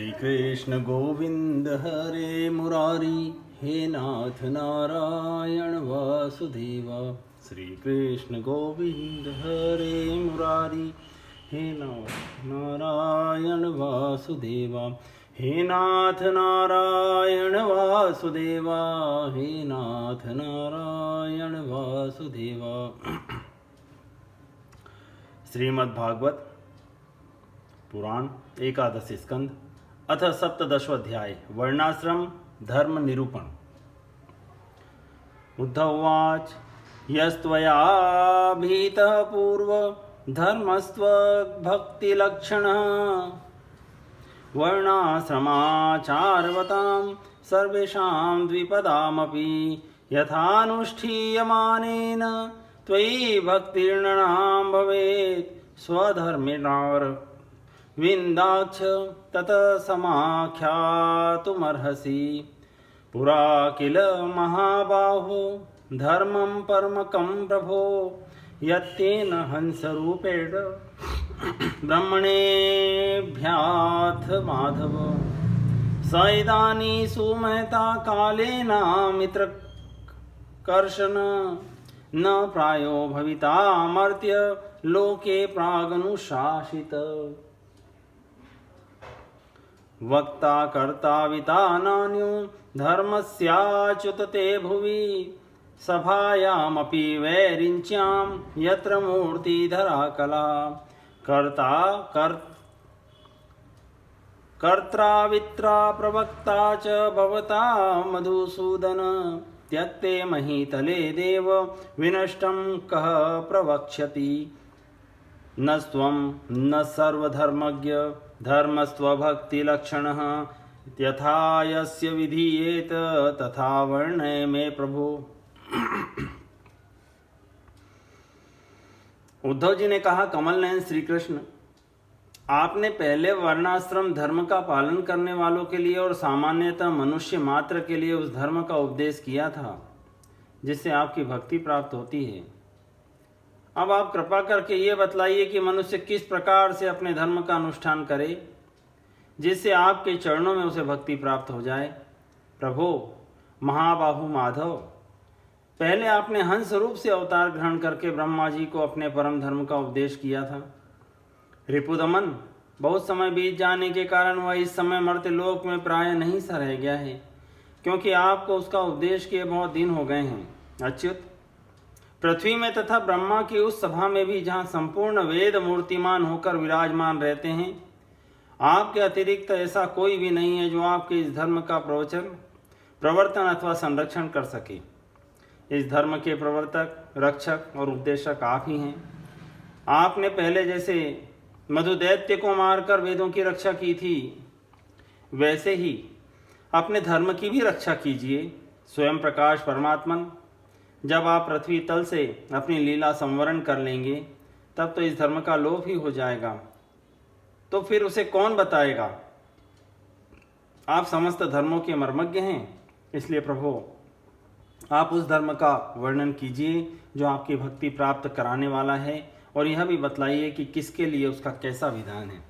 श्री कृष्ण गोविंद हरे मुरारी, हे नाथ नारायण वासुदेवा। श्री कृष्ण गोविंद हरे मुरारी, हे नाथ नारायण वासुदेवा। हे नाथ नारायण वासुदेवा, हे नाथ नारायण वासुदेवा। श्रीमद्भागवत पुराण एकादश स्कंद अथ सप्तदशोऽध्याय वर्णाश्रम धर्म निरूपण। उद्धव उवाच यस्त्वयाभीतः पूर्व धर्मस्त्व भक्तिलक्षणः वर्णाश्रमाचारवतां सर्वेषां द्विपदामपि यथानुष्ठीयमानेन त्वयि भक्तिर्नृणां भवेत् स्वधर्मिणार् विन्दाक्ष ततः समाख्यातुमर्हसि। पुरा किल महाबाहो धर्मं परमकं प्रभो यत्तेन हंसरूपेण ब्रह्मणेभ्याथ माधव। स इदानीं सुमहता कालेनामित्रकर्षण न प्रायो भवितामर्त्य लोके प्रागनुशासित। वक्ता कर्ता विता नान्यो धर्मस्याच्युत ते भुवि सभायामपि वैरिच्यां यत्र मूर्तिधरा कला। कर्त्रा वित्रा प्रवक्ता च भवता मधुसूदन त्यक्ते महीतले देव विनष्टं कः प्रवक्ष्यति। न स्वं न सर्वधर्मज्ञ धर्मस्त्वभक्तिलक्षणः यथा यस्य विधीयेत तथा वर्णय मे प्रभु। उद्धव जी ने कहा, कमल नयन श्री कृष्ण, आपने पहले वर्णाश्रम धर्म का पालन करने वालों के लिए और सामान्यतः मनुष्य मात्र के लिए उस धर्म का उपदेश किया था जिससे आपकी भक्ति प्राप्त होती है। अब आप कृपा करके ये बतलाइए कि मनुष्य किस प्रकार से अपने धर्म का अनुष्ठान करे जिससे आपके चरणों में उसे भक्ति प्राप्त हो जाए। प्रभो महाबाहु माधव, पहले आपने हंस रूप से अवतार ग्रहण करके ब्रह्मा जी को अपने परम धर्म का उपदेश किया था। रिपुदमन, बहुत समय बीत जाने के कारण वह इस समय मर्त्य लोक में प्राय नहीं सा रह गया है, क्योंकि आपको उसका उपदेश किए बहुत दिन हो गए हैं। अच्युत, पृथ्वी में तथा ब्रह्मा की उस सभा में भी जहाँ संपूर्ण वेद मूर्तिमान होकर विराजमान रहते हैं, आपके अतिरिक्त ऐसा कोई भी नहीं है जो आपके इस धर्म का प्रवर्तन अथवा संरक्षण कर सके। इस धर्म के प्रवर्तक, रक्षक और उपदेशक आप ही हैं। आपने पहले जैसे मधुदैत्य को मारकर वेदों की रक्षा की थी, वैसे ही अपने धर्म की भी रक्षा कीजिए। स्वयं प्रकाश परमात्मन, जब आप पृथ्वी तल से अपनी लीला संवरण कर लेंगे तब तो इस धर्म का लोप ही हो जाएगा, तो फिर उसे कौन बताएगा। आप समस्त धर्मों के मर्मज्ञ हैं, इसलिए प्रभु आप उस धर्म का वर्णन कीजिए जो आपकी भक्ति प्राप्त कराने वाला है, और यह भी बतलाइए कि किसके लिए उसका कैसा विधान है।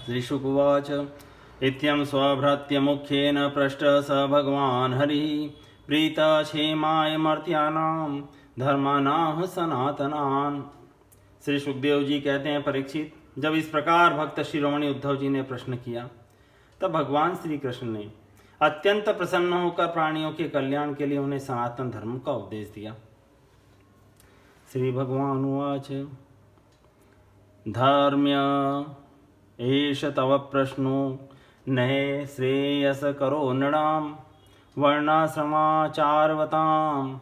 श्री शुक उवाच इत्यं स्वभृत्य मुख्येन पृष्ट स भगवान् हरिः प्रीत क्षेमाय मर्त्यानां धर्मानाः सनातनान्। श्री सुखदेव जी कहते हैं, परीक्षित, जब इस प्रकार भक्त शिरोमणि उद्धव जी ने प्रश्न किया तब भगवान श्री कृष्ण ने अत्यंत प्रसन्न होकर प्राणियों के कल्याण के लिए उन्हें सनातन धर्म का उपदेश दिया। श्री भगवान उवाच धर्म्य एष तव प्रश्नो नहे श्रेयस करो नृणां वर्णाश्रमाचारवतां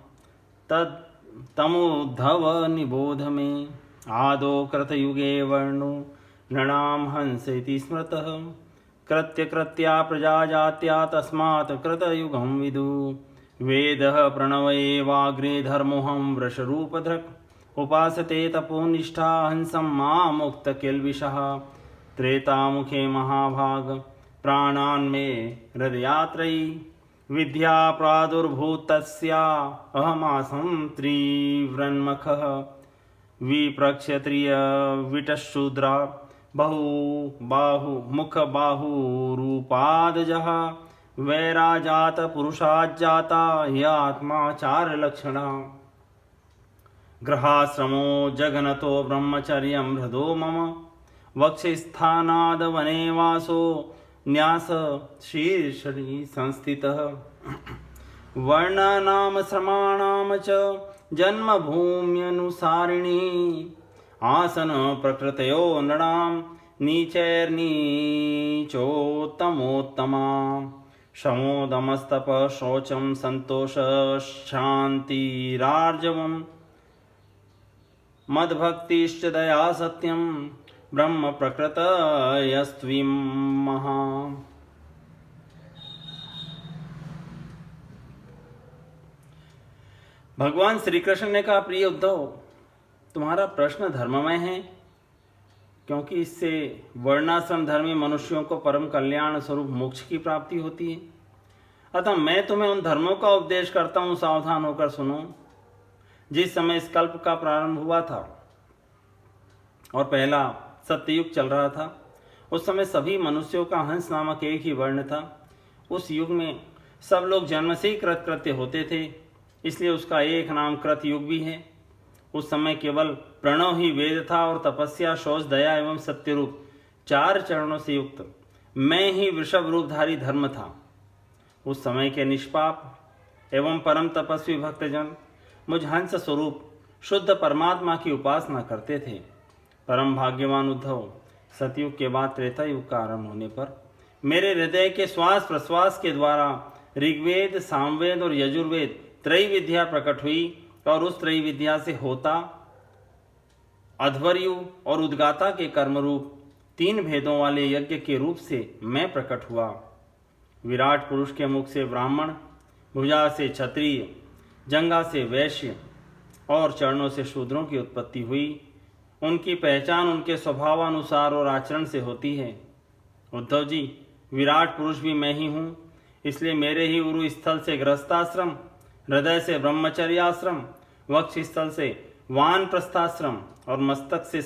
तमुद्धव निबोध मे। आदौ कृतयुगे वर्णो नृणां हंस इति स्मृतः कृत्या प्रजा जात्या तस्मात् कृतयुगं विदु। वेदः प्रणव एवाग्रे धर्मोऽहं वृषरूपधृक् उपासते तपोनिष्ठा हंसं मामुक्त किल्बिषः। त्रेतामुखे महाभाग प्राणान् मे हृदयात्रयी विद्या प्रादुर्भूतस्या अहमासं त्रिवृन्मखः। विप्रक्षत्रिय विटशूद्रा बहु बाहु मुख बाहु रूपादजः वैराजात पुरुषाज्जाता य आत्माचार लक्षणा गृहाश्रमो जघनतो ब्रह्मचर्यं हृदो मम वक्षस्थानाद वने वासो न्यास शीर्षणि संस्थितः वर्णानाम श्रमाणाम च जन्मभूम्यनुसारिणी आसन प्रकृतयो नृणां नीचैर्नीचोत्तमोत्तमा शमोदमस्तप शौचं संतोष शान्तिरार्जवम् मद्भक्तिश्च दया सत्यं ब्रह्म प्रकृतयस्त्विमः। भगवान श्री कृष्ण ने कहा, प्रिय उद्धव, तुम्हारा प्रश्न धर्ममय है, क्योंकि इससे वर्णाश्रम धर्मी मनुष्यों को परम कल्याण स्वरूप मोक्ष की प्राप्ति होती है। अतः मैं तुम्हें उन धर्मों का उपदेश करता हूं, सावधान होकर सुनो। जिस समय इस कल्प का प्रारंभ हुआ था और पहला सत्ययुग चल रहा था, उस समय सभी मनुष्यों का हंस नामक एक ही वर्ण था। उस युग में सब लोग जन्म से ही कृतकृत्य होते थे, इसलिए उसका एक नाम कृतयुग भी है। उस समय केवल प्रणव ही वेद था और तपस्या, शौच, दया एवं सत्यरूप 4 चरणों से युक्त मैं ही वृषभ रूपधारी धर्म था। उस समय के निष्पाप एवं परम तपस्वी भक्तजन मुझ हंस स्वरूप शुद्ध परमात्मा की उपासना करते थे। परम भाग्यवान उद्धव, सतयुग के बाद त्रेता युग का आरंभ होने पर मेरे हृदय के श्वास प्रश्वास के द्वारा ऋग्वेद, सामवेद और यजुर्वेद त्रय विद्या प्रकट हुई और उस त्रय विद्या से होता, अध्वर्यु और उद्गाता के कर्म रूप 3 भेदों वाले यज्ञ के रूप से मैं प्रकट हुआ। विराट पुरुष के मुख से ब्राह्मण, भुजा से क्षत्रिय, जंगा से वैश्य और चरणों से शूद्रों की उत्पत्ति हुई। उनकी पहचान उनके स्वभावानुसार और आचरण से होती है। उद्धव जी, विराट पुरुष भी मैं ही हूँ, इसलिए मेरे ही उरु स्थल से गृहस्थाश्रम, हृदय से ब्रह्मचर्याश्रम, वक्ष स्थल से वानप्रस्थाश्रम और मस्तक से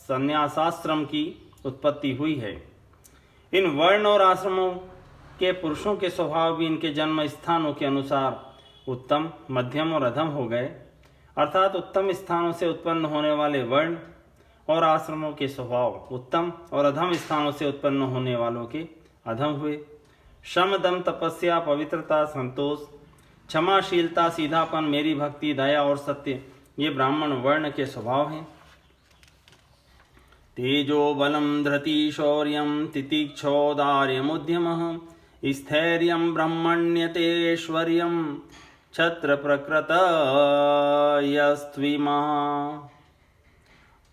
संन्यासाश्रम की उत्पत्ति हुई है। इन वर्ण और आश्रमों के पुरुषों के स्वभाव भी इनके जन्म स्थानों के अनुसार उत्तम, मध्यम और अधम हो गए। अर्थात उत्तम स्थानों से उत्पन्न होने वाले वर्ण और आश्रमों के स्वभाव उत्तम और अधम स्थानों से उत्पन्न होने वालों के अधम हुए। शम, दम, तपस्या, पवित्रता, संतोष, क्षमाशीलता, सीधापन, मेरी भक्ति, दया और सत्य ये ब्राह्मण वर्ण के स्वभाव हैं। तेजो बलम धृति शौर्यम तितिक्षौदार्यमुद्यमः स्थैर्यं ब्रह्मण्यतेश्वर्यं छत्र प्रकृतयस्त्विमः।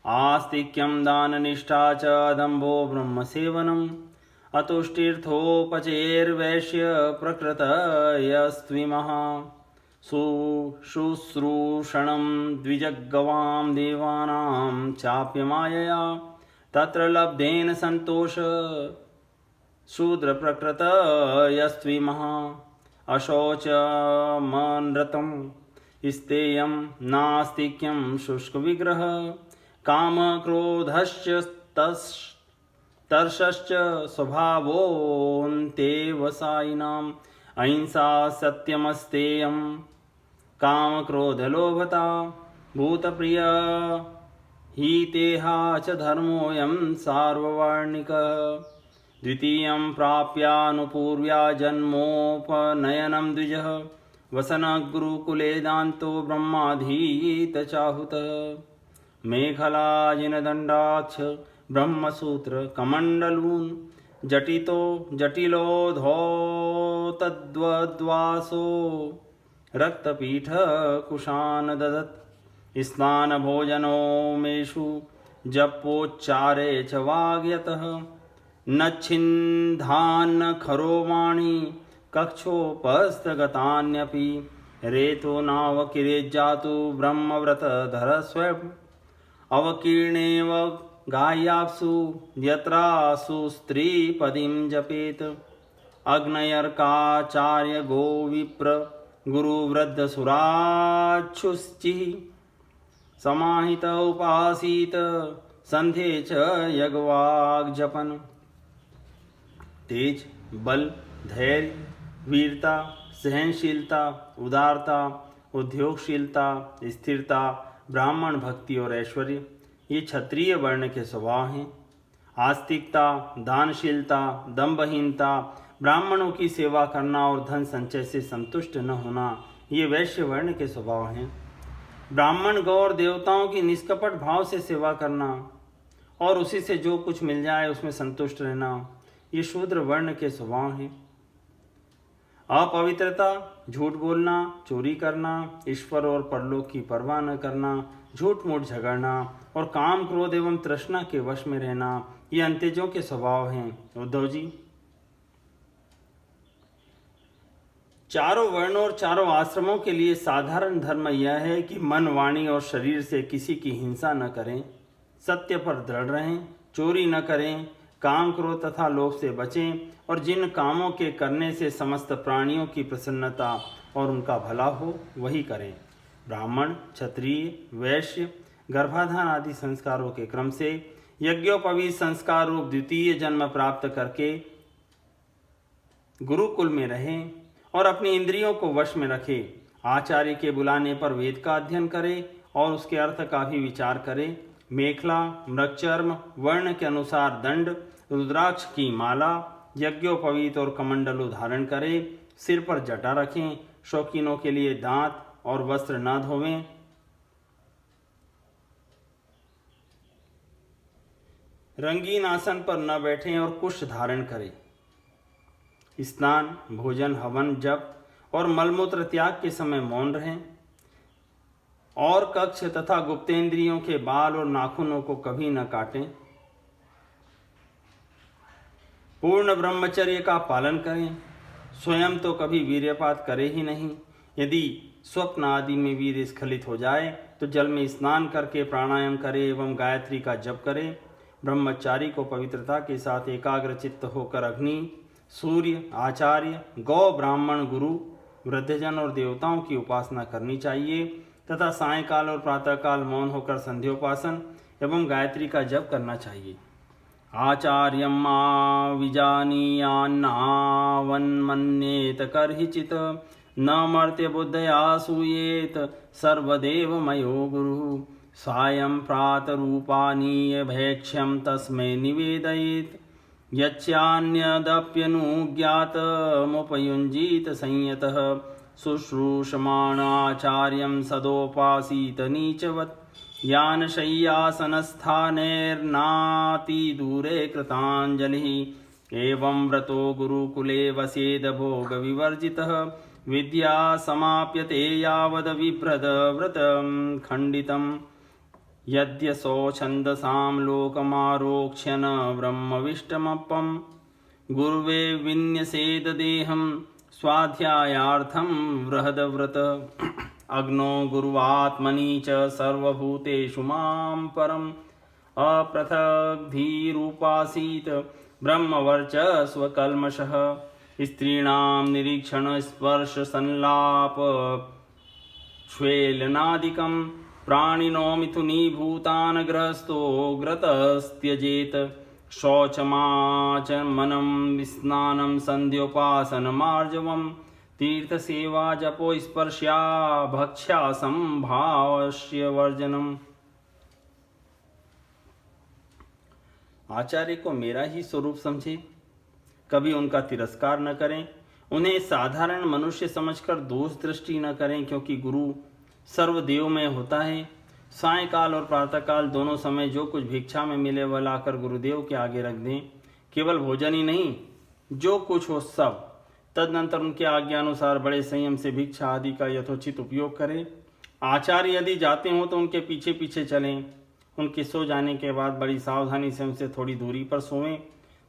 आस्तिक्यं दाननिष्ठा च दम्भो ब्रह्मसेवनम् अतुष्टिर्थोपचेर्वैश्य प्रकृतयस्त्विमः। शुश्रूषणं द्विजग्गवां देवानां चाप्यमायया तत्र लब्धेन सन्तोष शूद्र प्रकृतयस्त्विमः। अशौचमनृतं स्तेयं नास्तिक्यं शुष्कविग्रह काम क्रोधश्च तर्षश्च स्वभावोऽन्तेवसायिनाम् अहिंसा सत्यमस्तेयं काम क्रोधलोभता भूतप्रिय हितेहा च धर्मोऽयं सार्ववर्णिकः। द्वितीयं प्राप्यानुपूर्व्या जन्मोपनयनं द्विजः वसनगुरुकुले दान्तो ब्रह्माधीतचाहुतः। मेखलाजिनदण्डाक्ष ब्रह्मसूत्र कमण्डलून् जटिलोधोतद्वद्वासो रक्तपीठकुशान् ददत्। स्नानभोजनोमेषु जपोच्चारे च वाग्यतः नच्छिन्धान्न खरोमाणि कक्षोपस्थगतान्यपि रेतो नावकिरेज्जातु ब्रह्मव्रतधरस्वयम् अवकीर्णेव गायाप्सु यत्रासु स्त्रीपदीं जपेत। अग्नयर्काचार्य गोविप्र गुरुवृद्धसुराच्छुश्चिः समाहित उपासीत संध्ये च यज्ञवाग जपन। तेज, बल, धैर्य, वीरता, सहनशीलता, उदारता, उद्योगशीलता, स्थिरता, ब्राह्मण भक्ति और ऐश्वर्य, ये क्षत्रिय वर्ण के स्वभाव हैं। आस्तिकता, दानशीलता, दंभहीनता, ब्राह्मणों की सेवा करना और धन संचय से संतुष्ट न होना, ये वैश्य वर्ण के स्वभाव हैं। ब्राह्मण गौ और देवताओं की निष्कपट भाव से सेवा करना और उसी से जो कुछ मिल जाए उसमें संतुष्ट रहना, ये शूद्र वर्ण के स्वभाव हैं। अपवित्रता, झूठ बोलना, चोरी करना, ईश्वर और परलोक की परवाह न करना, झूठ मूठ झगड़ना और काम, क्रोध एवं तृष्णा के वश में रहना, ये अंत्यजों के स्वभाव हैं। उद्धव जी, चारों वर्णों और चारों आश्रमों के लिए साधारण धर्म यह है कि मन, वाणी और शरीर से किसी की हिंसा न करें, सत्य पर दृढ़ रहें, चोरी न करें, काम, क्रोध तथा लोभ से बचें और जिन कामों के करने से समस्त प्राणियों की प्रसन्नता और उनका भला हो वही करें। ब्राह्मण, क्षत्रिय, वैश्य गर्भाधान आदि संस्कारों के क्रम से यज्ञोपवीत संस्कार रूप द्वितीय जन्म प्राप्त करके गुरुकुल में रहें और अपनी इंद्रियों को वश में रखें। आचार्य के बुलाने पर वेद का अध्ययन करें और उसके अर्थ का भी विचार करें। मेखला, मृगचर्म, वर्ण के अनुसार दंड, रुद्राक्ष की माला, यज्ञोपवीत और कमंडलु धारण करें। सिर पर जटा रखें। शौकीनों के लिए दांत और वस्त्र न धोवें। रंगीन आसन पर न बैठें और कुश धारण करें। स्नान, भोजन, हवन, जप और मलमूत्र त्याग के समय मौन रहें और कक्ष तथा गुप्तेंद्रियों के बाल और नाखूनों को कभी न काटें। पूर्ण ब्रह्मचर्य का पालन करें। स्वयं तो कभी वीर्यपात करे ही नहीं। यदि स्वप्न आदि में वीर्य स्खलित हो जाए तो जल में स्नान करके प्राणायाम करे एवं गायत्री का जप करे। ब्रह्मचारी को पवित्रता के साथ एकाग्र चित्त होकर अग्नि, सूर्य, आचार्य, गौ, ब्राह्मण, गुरु, वृद्धजन और देवताओं की उपासना करनी चाहिए तथा सायंकाल और प्रातःकाल मौन होकर संध्योपासन एवं गायत्री का जप करना चाहिए। आचार्यं मा विजानीयान्नावन्मन्येत कर्हिचित् न मर्त्य बुद्धया सूयेत सर्वदेवमयो गुरुः सायं प्रातरूपानीय भैक्ष्यं तस्मै निवेदयेत् यच्चान्यदप्यनुज्ञातमुपयुञ्जीत संयतः शुश्रूषमाणाचार्यं सदोपासीत नीचवत् यानशय्यासनस्थानेर्नातिदूरे कृताञ्जलिः एवं व्रतो गुरुकुले वसेद भोगविवर्जितः विद्या समाप्यते यावद् बिभ्रद्व्रतं खण्डितं यद्यसौ छन्दसां लोकमारोक्ष्य न ब्रह्मविष्टमपं गुर्वे विन्यसेद देहं स्वाध्यायार्थं बृहद्व्रत अग्नो गुरुवात्मनि च सर्वभूतेषु मां परम् अपृथग्धीरुपासीत ब्रह्मवर्चस्वकल्मषः स्त्रीणां निरीक्षण स्पर्श संलाप श्वेलनादिकं प्राणिनो मिथुनीभूतान् गृहस्थो ग्रतस्त्यजेत शौचमाचमनं स्नानं सन्ध्योपासनमार्जवम् तीर्थसेवा जपो स्पर्श्या भक्ष्या संभाष्य वर्जनम। आचार्य को मेरा ही स्वरूप समझे, कभी उनका तिरस्कार न करें, उन्हें साधारण मनुष्य समझकर दोष दृष्टि न करें, क्योंकि गुरु सर्वदेव में होता है। सायंकाल और प्रातःकाल दोनों समय जो कुछ भिक्षा में मिले वह लाकर गुरुदेव के आगे रख दें। केवल भोजन ही नहीं, जो कुछ हो सब। तदनंतर उनके आज्ञानुसार बड़े संयम से भिक्षा आदि का यथोचित उपयोग करें। आचार्य यदि जाते हों तो उनके पीछे पीछे चलें। उनके सो जाने के बाद बड़ी सावधानी से उनसे थोड़ी दूरी पर सोएं।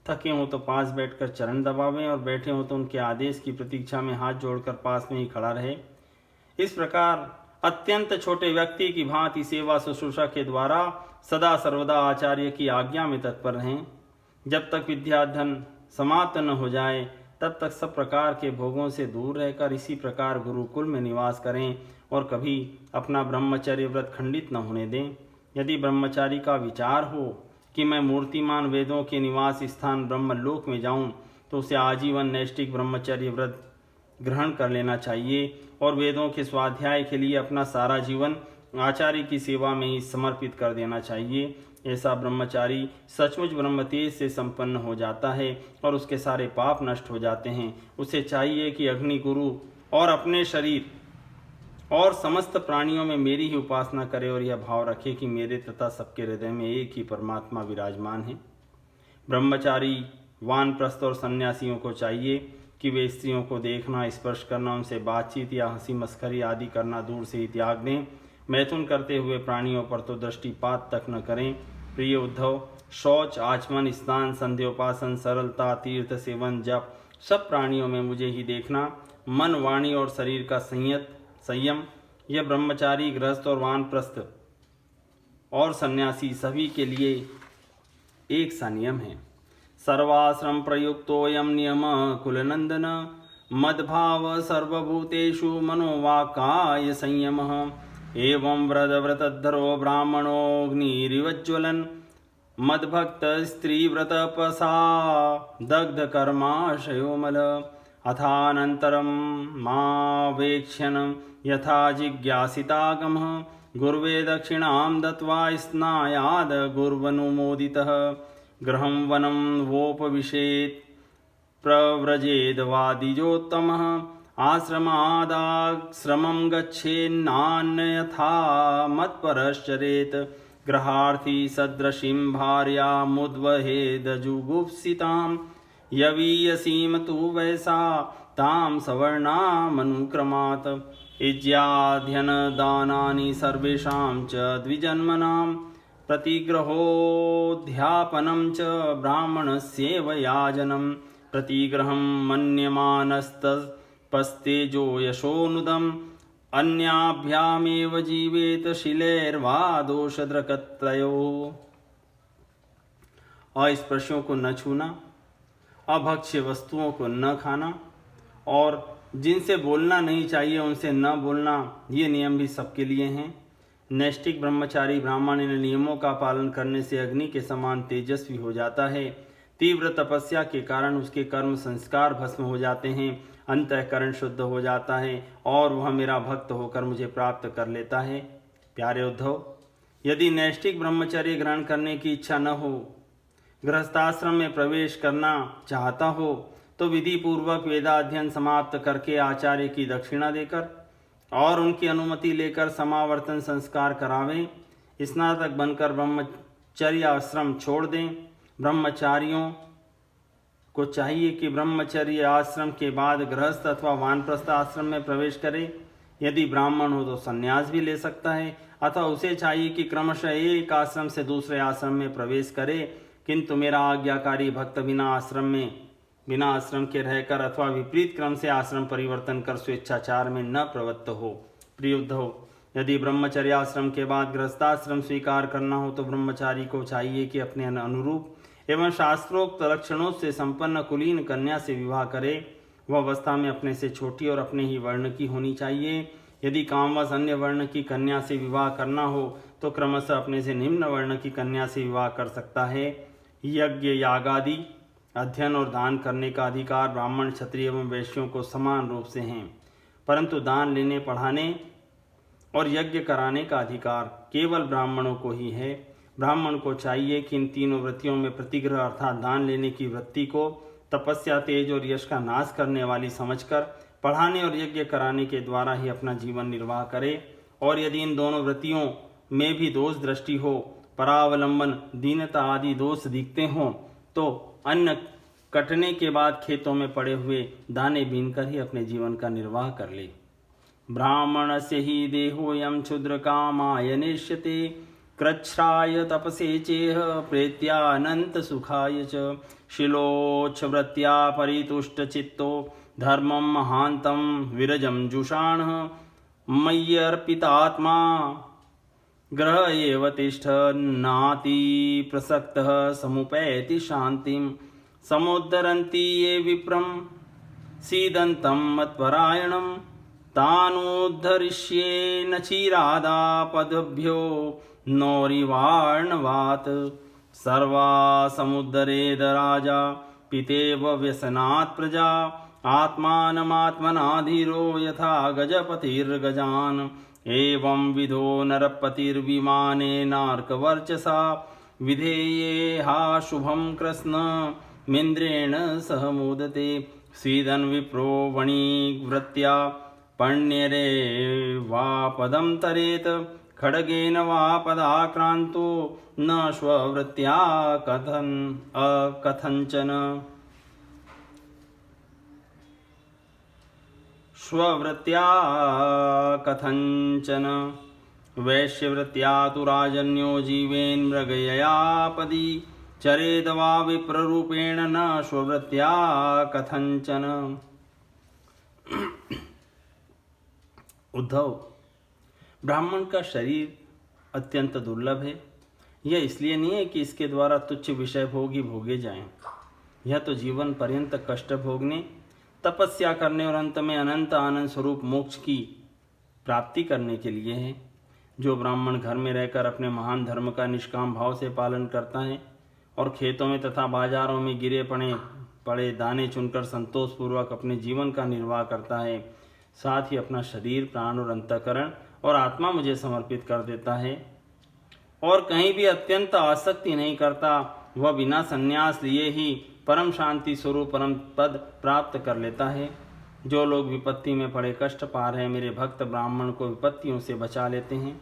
थके हों तो पास बैठकर चरण दबावें और बैठे हों तो उनके आदेश की प्रतीक्षा में हाथ जोड़कर पास में ही खड़ा रहे। इस प्रकार अत्यंत छोटे व्यक्ति की भांति सेवा शुश्रूषा के द्वारा सदा सर्वदा आचार्य की आज्ञा में तत्पर रहें। जब तक विद्याधन समाप्त न हो जाए तब तक सब प्रकार के भोगों से दूर रहकर इसी प्रकार गुरुकुल में निवास करें और कभी अपना ब्रह्मचर्य व्रत खंडित न होने दें। यदि ब्रह्मचारी का विचार हो कि मैं मूर्तिमान वेदों के निवास स्थान ब्रह्मलोक में जाऊं, तो उसे आजीवन नैष्ठिक ब्रह्मचर्य व्रत ग्रहण कर लेना चाहिए और वेदों के स्वाध्याय के लिए अपना सारा जीवन आचार्य की सेवा में ही समर्पित कर देना चाहिए। ऐसा ब्रह्मचारी सचमुच ब्रह्म तेज से संपन्न हो जाता है और उसके सारे पाप नष्ट हो जाते हैं। उसे चाहिए कि अग्नि गुरु और अपने शरीर और समस्त प्राणियों में मेरी ही उपासना करे और यह भाव रखे कि मेरे तथा सबके हृदय में एक ही परमात्मा विराजमान है। ब्रह्मचारी, वानप्रस्थ और सन्यासियों को चाहिए कि वे स्त्रियों को देखना, स्पर्श करना, उनसे बातचीत या हंसी मस्करी आदि करना दूर से ही त्याग दें। मैथुन करते हुए प्राणियों पर तो दृष्टिपात तक न करें। प्रिय उद्धव, शौच, आचमन, स्नान, संध्योपासन, सरलता, तीर्थ सेवन, जप, सब प्राणियों में मुझे ही देखना, मन, वाणी और शरीर का संयम, यह ब्रह्मचारी, गृहस्थ और वानप्रस्थ और सन्यासी सभी के लिए एक सा नियम है। सर्वाश्रम प्रयुक्तोऽयं नियम कुलनंदन, मद्भाव सर्वभूतेषु मनोवाक्काय संयमः। एवं व्रतधरो ब्राह्मणोऽग्निरिवज्ज्वलन्, मद्भक्त स्त्रीव्रतपसा दग्धकर्माशयो मल। अथानन्तरं मावेक्ष्यन् यथा जिज्ञासितागमः, गुर्वे दक्षिणां दत्त्वा स्नायाद गुर्वनुमोदितः। गृहं वनं वोपविशेत् प्रव्रजेद्वादिजोत्तमः, आश्रमादाश्रमं गच्छेन्नान्यथा मत्परश्चरेत्। गृहार्थी सदृशीं भार्यामुद्वहेदजुगुप्सितां, यवीयसीम तु वैसा तां सवर्णामनुक्रमात्। इज्याध्ययनदानानि सर्वेषां च द्विजन्मनां, प्रतिग्रहोऽध्यापनं च ब्राह्मणस्यैव याजनं। प्रतिग्रहं मन्यमानस्तपस्तेजो यशोनुदम्, अन्याभ्यामेव जीवेत शिलेर्वा दोषद्रकत्रयोः। अस्पृश्यों को न छूना, अभक्ष्य वस्तुओं को न खाना और जिनसे बोलना नहीं चाहिए उनसे न बोलना, ये नियम भी सबके लिए हैं। नैष्ठिक ब्रह्मचारी ब्राह्मण इन नियमों का पालन करने से अग्नि के समान तेजस्वी हो जाता है। तीव्र तपस्या के कारण उसके कर्म संस्कार भस्म हो जाते हैं, अंतःकरण शुद्ध हो जाता है और वह मेरा भक्त होकर मुझे प्राप्त कर लेता है। प्यारे उद्धव, यदि नैष्ठिक ब्रह्मचर्य ग्रहण करने की इच्छा न हो, गृहस्थाश्रम में प्रवेश करना चाहता हो, तो विधि पूर्वक वेदाध्ययन समाप्त करके आचार्य की दक्षिणा देकर और उनकी अनुमति लेकर समावर्तन संस्कार करावें। स्नातक बनकर ब्रह्मचर्य आश्रम छोड़ दें। ब्रह्मचारियों को चाहिए कि ब्रह्मचर्य आश्रम के बाद गृहस्थ अथवा वानप्रस्थ आश्रम में प्रवेश करे। यदि ब्राह्मण हो तो संन्यास भी ले सकता है, अथवा उसे चाहिए कि क्रमशः एक आश्रम से दूसरे आश्रम में प्रवेश करे, किंतु मेरा आज्ञाकारी भक्त बिना आश्रम के रहकर अथवा विपरीत क्रम से आश्रम परिवर्तन कर स्वेच्छाचार में न प्रवृत्त हो। प्रिय उद्धव, यदि ब्रह्मचर्याश्रम के बाद गृहस्थाश्रम स्वीकार करना हो तो ब्रह्मचारी को चाहिए कि अपने अनुरूप एवं शास्त्रोक्त लक्षणों से संपन्न कुलीन कन्या से विवाह करे। वह अवस्था में अपने से छोटी और अपने ही वर्ण की होनी चाहिए। यदि कामवश अन्य वर्ण की कन्या से विवाह करना हो तो क्रमशः अपने से निम्न वर्ण की कन्या से विवाह कर सकता है। यज्ञ, यागादि, अध्ययन और दान करने का अधिकार ब्राह्मण, क्षत्रिय एवं वैश्यों को समान रूप से हैं, परंतु दान लेने, पढ़ाने और यज्ञ कराने का अधिकार केवल ब्राह्मणों को ही है। ब्राह्मण को चाहिए कि इन तीनों वृत्तियों में प्रतिग्रह अर्थात दान लेने की वृत्ति को तपस्या, तेज और यश का नाश करने वाली समझकर पढ़ाने और यज्ञ कराने के द्वारा ही अपना जीवन निर्वाह करे। और यदि इन दोनों वृत्तियों में भी दोष दृष्टि हो, परावलंबन, दीनता आदि दोष दिखते हों, तो अन्न कटने के बाद खेतों में पड़े हुए दाने बीनकर ही अपने जीवन का निर्वाह कर ले। ब्राह्मणस्य हि देहोऽयं क्षुद्रकामाय नेष्यते, कृच्छ्राय तपसे चेह प्रेत्यानंत सुखाय च। शिलोच्छवृत्त्या परितुष्टचित्तो धर्मं महान्तं विरजं जुषाणः, मय्यर्पितात्मा ग्रह एव तिष्ठन्नाति प्रसक्तः समुपैति शान्तिं। समुद्धरन्ति ये विप्रं सीदन्तं मत्परायणं, तानुद्धरिष्ये न चिरादापदभ्यो नौरिवार्णवात सर्वा समुद्रेद राजा पितेव व्यसनात् प्रजा आत्मानमात्मना धीरो यथा गजपतिर्गजान् एवं विधो नरपतिर्विमानेनार्कवर्चसा विधेये हा शुभं कृष्णमिन्द्रेण सह मोदते स्वीदन् विप्रो वणिवृत्त्या पण्यरे वा पदं तरेत खड्गेन वा पदाक्रान्तो न स्ववृत्त्या कथञ्चन स्ववृत्त्या कथञ्चन वैश्यवृत्त्या तु राजन्यो जीवेन् मृगययापदि चरेद वा विप्ररूपेण न स्ववृत्त्या कथञ्चन। उद्धव, ब्राह्मण का शरीर अत्यंत दुर्लभ है। यह इसलिए नहीं है कि इसके द्वारा तुच्छ विषय भोग ही भोगे जाएं। यह तो जीवन पर्यंत कष्ट भोगने, तपस्या करने और अंत में अनंत आनंद स्वरूप मोक्ष की प्राप्ति करने के लिए है। जो ब्राह्मण घर में रहकर अपने महान धर्म का निष्काम भाव से पालन करता है और खेतों में तथा बाजारों में गिरे पड़े दाने चुनकर संतोषपूर्वक अपने जीवन का निर्वाह करता है, साथ ही अपना शरीर, प्राण और अंतःकरण और आत्मा मुझे समर्पित कर देता है और कहीं भी अत्यंत आसक्ति नहीं करता, वह बिना संन्यास लिए ही परम शांति स्वरूप परम पद प्राप्त कर लेता है। जो लोग विपत्ति में पड़े कष्ट पा रहे मेरे भक्त ब्राह्मण को विपत्तियों से बचा लेते हैं,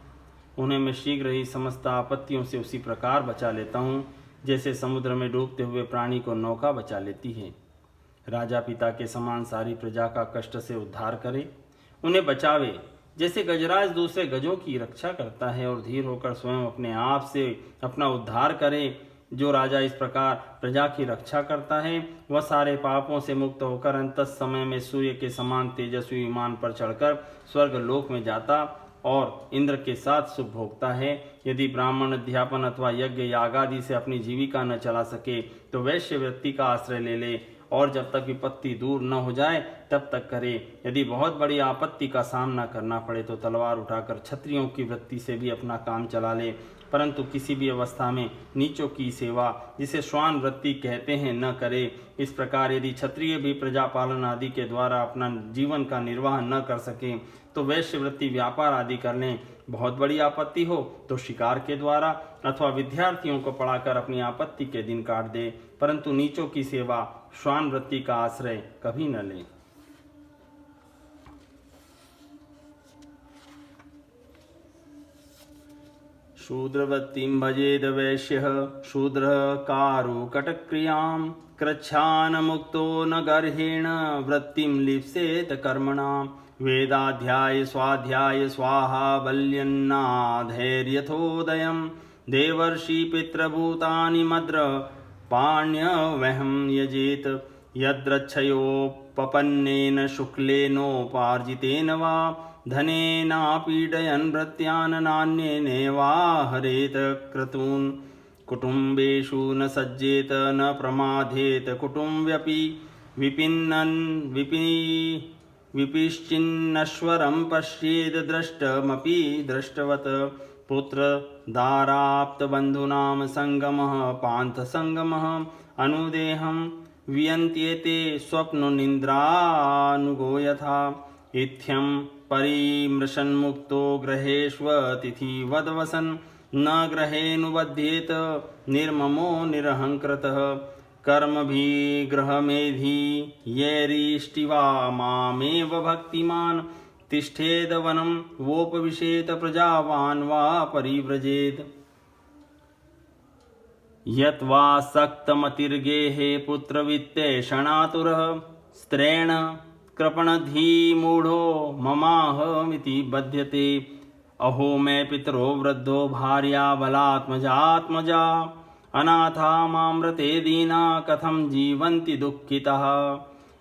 उन्हें मैं शीघ्र ही समस्त आपत्तियों से उसी प्रकार बचा लेता हूँ जैसे समुद्र में डूबते हुए प्राणी को नौका बचा लेती है। राजा पिता के समान सारी प्रजा का कष्ट से उद्धार करे, उन्हें बचावे, जैसे गजराज दूसरे गजों की रक्षा करता है और धीर होकर स्वयं अपने आप से अपना उद्धार करे। जो राजा इस प्रकार प्रजा की रक्षा करता है वह सारे पापों से मुक्त होकर अंत समय में सूर्य के समान तेजस्वी विमान पर चढ़कर स्वर्ग लोक में जाता और इंद्र के साथ सुख भोगता है। यदि ब्राह्मण अध्यापन अथवा यज्ञ याग आदि से अपनी जीविका न चला सके तो वैश्य व्यक्ति का आश्रय ले ले और जब तक विपत्ति दूर न हो जाए तब तक करे। यदि बहुत बड़ी आपत्ति का सामना करना पड़े तो तलवार उठाकर क्षत्रियों की वृत्ति से भी अपना काम चला ले, परंतु किसी भी अवस्था में नीचों की सेवा, जिसे श्वान वृत्ति कहते हैं, न करे। इस प्रकार यदि क्षत्रिय भी प्रजा पालन आदि के द्वारा अपना जीवन का निर्वाह न कर सके तो वैश्य वृत्ति व्यापार आदि कर लें। बहुत बड़ी आपत्ति हो तो शिकार के द्वारा अथवा विद्यार्थियों को पढ़ाकर अपनी आपत्ति के दिन काट दे, परंतु नीचों की सेवा, श्वान वृत्ति का आश्रय कभी न ले। शूद्रवृत्तिं भजेद वैश्यः शूद्रः कारुकटक्रियां कृच्छान मुक्तो न गर्हेण वृत्तिं लिप्सेत कर्मणां वेदाध्याय स्वाध्याय स्वाहा बल्यन्नाधैर्यथोदयं देवर्षि पितृभूतानि मद्र पाण्यवहं यजेत यद्रक्षयोपपन्नेन शुक्लेनोपार्जितेन वा धनेनापीडयन् भृत्यान् नान्येनैवाहरेत क्रतून् कुटुम्बेषु न सज्जेत न प्रमादेत कुटुम्ब्यपि विपिश्चिन्नश्वरं पश्येद दृष्टमपि दृष्टवत् पुत्रदाराप्तबन्धूनां सङ्गमः पान्थसङ्गमः अनुदेहं वियन्त्येते स्वप्ननिन्द्रानुगो यथा इत्थं परिमृशन्मुक्तो गृहेष्वतिथिवद्वसन् न गृहेऽनुबध्येत निर्ममो निरहङ्कृतः कर्मभिगृहमेधि येरिष्टिवा मामेव भक्तिमान् तिष्ठेद वनं वोपविशेत प्रजावान् वा परिव्रजेत् यत्वा सक्तमतिर्गेहे पुत्रवित्तेषणातुरः स्त्रेण कृपणधीमूढो ममाहमिति बध्यते अहो मे पितरो वृद्धो भार्या बलात्मजात्मजा अनाथा मामृते दीना कथं जीवन्ति दुःखितः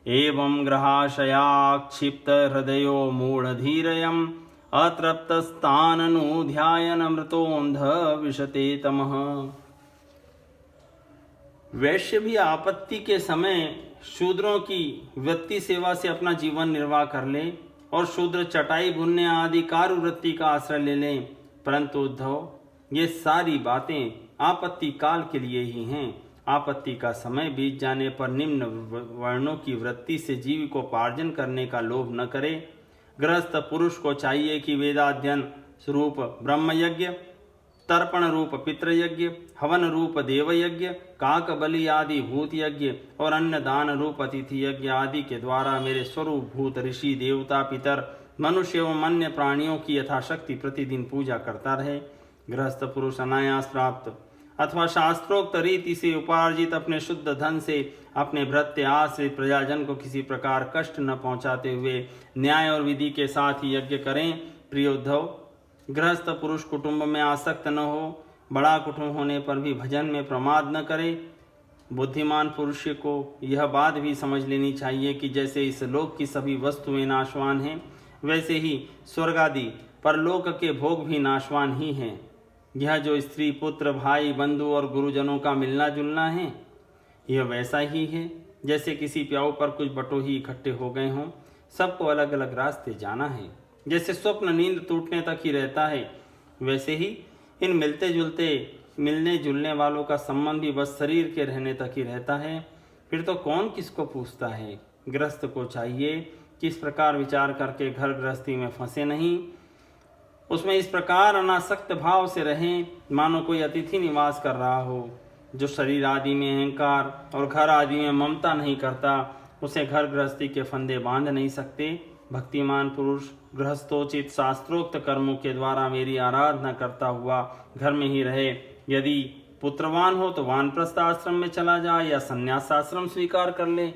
एवं ग्रहाशयाक्षिप्त हृदयो मूढधीरयम् अतृप्तस्ताननुध्यायनमृतोऽन्ध विशते तमः। वैश्य भी आपत्ति के समय शूद्रों की वृत्ति सेवा से अपना जीवन निर्वाह कर ले और शूद्र चटाई बुनने आदि कार्य वृत्ति का आश्रय ले लें, परंतु उद्धव ये सारी बातें आपत्ति काल के लिए ही हैं। आपत्ति का समय बीत जाने पर निम्न वर्णों की वृत्ति से जीविकोपार्जन करने का लोभ न करे। गृहस्थ पुरुष को चाहिए कि वेदाध्ययन स्वरूप ब्रह्मयज्ञ, तर्पण रूप पितृयज्ञ, हवन रूप देवयज्ञ, काक बलि आदि भूत यज्ञ और अन्नदान रूप अतिथि यज्ञ आदि के द्वारा मेरे स्वरूप भूत ऋषि देवता पितर मनुष्य एवं अन्य प्राणियों की यथाशक्ति प्रतिदिन पूजा करता रहे। गृहस्थ पुरुष अनायास प्राप्त अथवा शास्त्रोक्त रीति से उपार्जित अपने शुद्ध धन से अपने भृत्य आश्रित प्रजाजन को किसी प्रकार कष्ट न पहुंचाते हुए न्याय और विधि के साथ ही यज्ञ करें। प्रिय उद्धव, गृहस्थ पुरुष कुटुंब में आसक्त न हो, बड़ा कुटुंब होने पर भी भजन में प्रमाद न करे। बुद्धिमान पुरुष को यह बात भी समझ लेनी चाहिए कि जैसे इस लोक की सभी वस्तुएं नाशवान हैं, वैसे ही स्वर्ग आदि परलोक के भोग भी नाशवान ही हैं। यह जो स्त्री पुत्र भाई बंधु और गुरुजनों का मिलना जुलना है, यह वैसा ही है जैसे किसी प्याऊ पर कुछ बटोही इकट्ठे हो गए हों। सबको अलग अलग रास्ते जाना है। जैसे स्वप्न नींद टूटने तक ही रहता है, वैसे ही इन मिलने जुलने वालों का संबंध भी बस शरीर के रहने तक ही रहता है। फिर तो कौन किसको पूछता है। गृहस्थ को चाहिए कि इस प्रकार विचार करके घर गृहस्थी में फंसे नहीं, उसमें इस प्रकार अनासक्त भाव से रहें मानो कोई अतिथि निवास कर रहा हो। जो शरीर आदि में अहंकार और घर आदि में ममता नहीं करता, उसे घर गृहस्थी के फंदे बांध नहीं सकते। भक्तिमान पुरुष गृहस्थोचित शास्त्रोक्त कर्मों के द्वारा मेरी आराधना करता हुआ घर में ही रहे। यदि पुत्रवान हो तो वानप्रस्थ आश्रम में चला जाए या संन्यास आश्रम स्वीकार कर ले।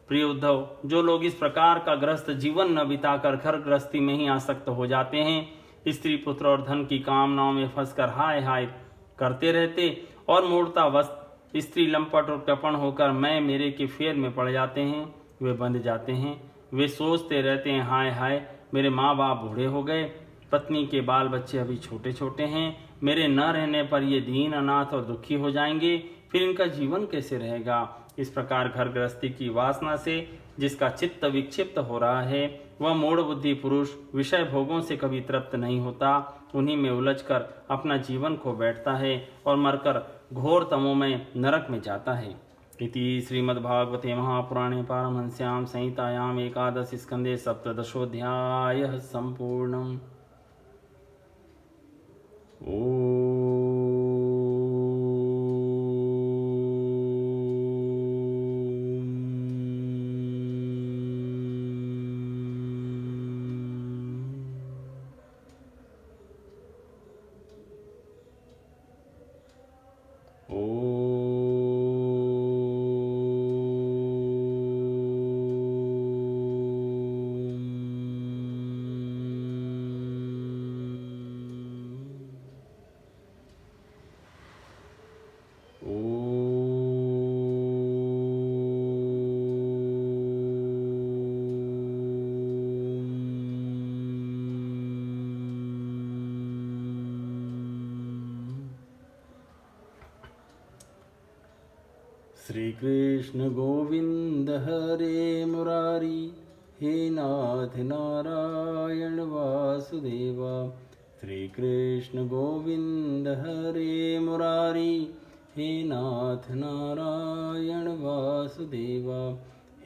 प्रिय उद्धव, जो लोग इस प्रकार का गृहस्थ जीवन न बिताकर घर गृहस्थी में ही आसक्त हो जाते हैं, स्त्री पुत्र और धन की कामनाओं में फंसकर हाय हाय करते रहते और मूर्तावश स्त्री लंपट और कृपण होकर मैं मेरे के फेर में पड़ जाते हैं, वे बंध जाते हैं। वे सोचते रहते हैं हाय हाय मेरे माँ बाप बूढ़े हो गए, पत्नी के बाल बच्चे अभी छोटे छोटे हैं, मेरे न रहने पर ये दीन अनाथ और दुखी हो जाएंगे, फिर इनका जीवन कैसे रहेगा। इस प्रकार घर गृहस्थी की वासना से जिसका चित्त विक्षिप्त हो रहा है, वह मूढ़ बुद्धि पुरुष विषय भोगों से कभी तृप्त नहीं होता। उन्हीं में उलझकर अपना जीवन खो बैठता है और मरकर घोर तमोमय नरक में जाता है। इति श्रीमद्भागवते महापुराणे पारमहंस्यां संहितायां एकादश स्कंदे सप्तदशोऽध्यायः सम्पूर्णम्। श्री कृष्ण गोविंद हरे मुरारी, हे नाथ नारायण वासुदेवा। श्री कृष्ण गोविंद हरे मुरारी, हे नाथ नारायण वासुदेवा।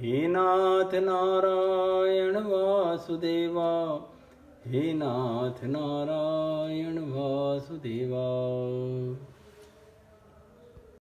हे नाथ नारायण वासुदेवा, हे नाथ नारायण वासुदेवा।